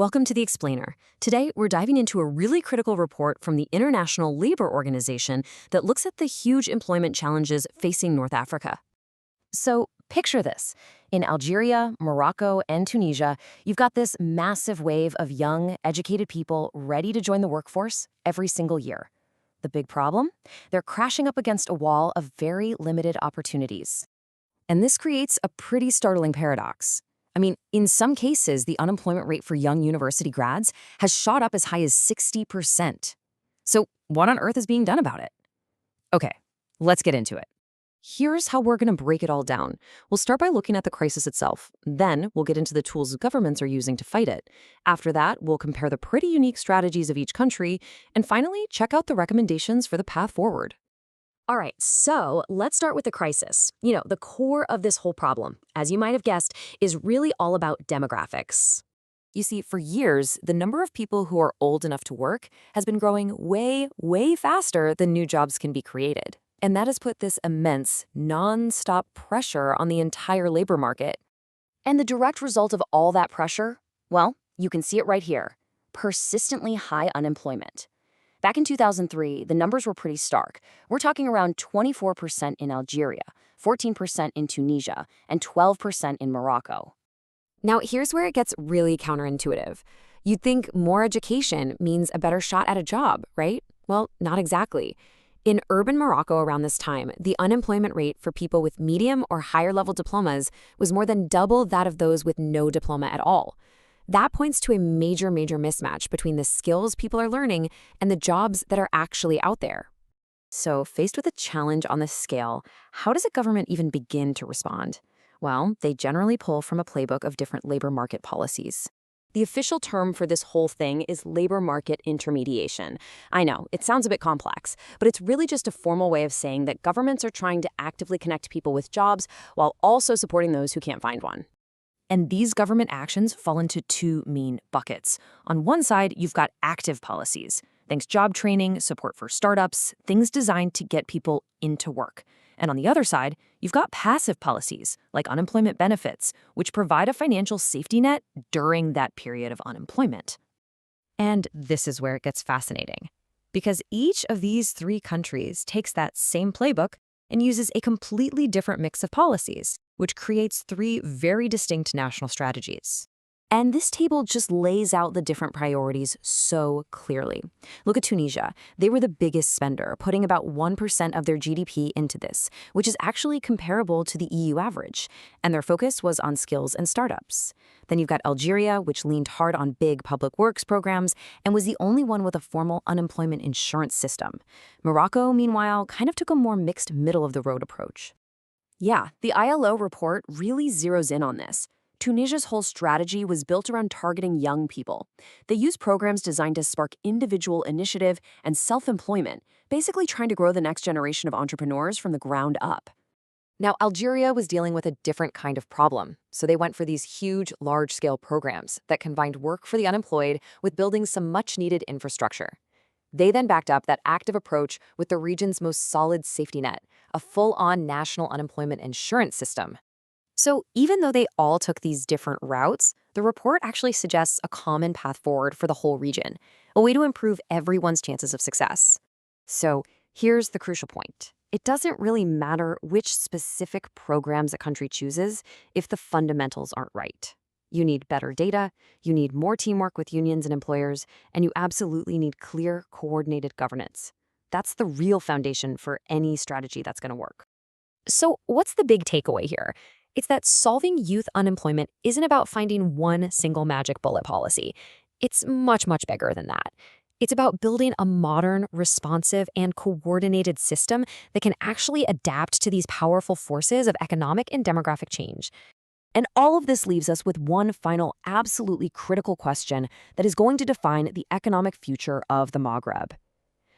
Welcome to The Explainer. Today, we're diving into a really critical report from the International Labor Organization that looks at the huge employment challenges facing North Africa. So, picture this. In Algeria, Morocco, and Tunisia, you've got this massive wave of young, educated people ready to join the workforce every single year. The big problem? They're crashing up against a wall of very limited opportunities. And this creates a pretty startling paradox. I mean, in some cases, the unemployment rate for young university grads has shot up as high as 60%. So what on earth is being done about it? Okay, let's get into it. Here's how we're going to break it all down. We'll start by looking at the crisis itself. Then we'll get into the tools governments are using to fight it. After that, we'll compare the pretty unique strategies of each country. And finally, check out the recommendations for the path forward. All right, so let's start with the crisis. The core of this whole problem, as you might have guessed, is really all about demographics. You see, for years, the number of people who are old enough to work has been growing way, way faster than new jobs can be created. And that has put this immense, non-stop pressure on the entire labor market. And the direct result of all that pressure? Well, you can see it right here. Persistently high unemployment. Back in 2003, the numbers were pretty stark. We're talking around 24% in Algeria, 14% in Tunisia, and 12% in Morocco. Now, here's where it gets really counterintuitive. You'd think more education means a better shot at a job, right? Well, not exactly. In urban Morocco around this time, the unemployment rate for people with medium or higher level diplomas was more than double that of those with no diploma at all. That points to a major mismatch between the skills people are learning and the jobs that are actually out there. So, faced with a challenge on this scale, how does a government even begin to respond? Well, they generally pull from a playbook of different labor market policies. The official term for this whole thing is labor market intermediation. I know, it sounds a bit complex, but it's really just a formal way of saying that governments are trying to actively connect people with jobs while also supporting those who can't find one. And these government actions fall into two main buckets. On one side, you've got active policies. Thanks job training, support for startups, things designed to get people into work. And on the other side, you've got passive policies, like unemployment benefits, which provide a financial safety net during that period of unemployment. And this is where it gets fascinating, because each of these three countries takes that same playbook and uses a completely different mix of policies, which creates three very distinct national strategies. And this table just lays out the different priorities so clearly. Look at Tunisia. They were the biggest spender, putting about 1% of their GDP into this, which is actually comparable to the EU average. And their focus was on skills and startups. Then you've got Algeria, which leaned hard on big public works programs and was the only one with a formal unemployment insurance system. Morocco, meanwhile, kind of took a more mixed middle-of-the-road approach. Yeah, the ILO report really zeroes in on this. Tunisia's whole strategy was built around targeting young people. They used programs designed to spark individual initiative and self-employment, basically trying to grow the next generation of entrepreneurs from the ground up. Now, Algeria was dealing with a different kind of problem, so they went for these huge, large-scale programs that combined work for the unemployed with building some much-needed infrastructure. They then backed up that active approach with the region's most solid safety net, a full-on national unemployment insurance system. So even though they all took these different routes, the report actually suggests a common path forward for the whole region, a way to improve everyone's chances of success. So here's the crucial point. It doesn't really matter which specific programs a country chooses if the fundamentals aren't right. You need better data, you need more teamwork with unions and employers, and you absolutely need clear, coordinated governance. That's the real foundation for any strategy that's going to work. So what's the big takeaway here? It's that solving youth unemployment isn't about finding one single magic bullet policy. It's much bigger than that. It's about building a modern, responsive, and coordinated system that can actually adapt to these powerful forces of economic and demographic change. And all of this leaves us with one final, absolutely critical question that is going to define the economic future of the Maghreb.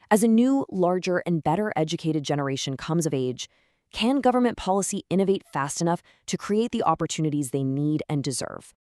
As a new, larger, and better educated generation comes of age, can government policy innovate fast enough to create the opportunities they need and deserve?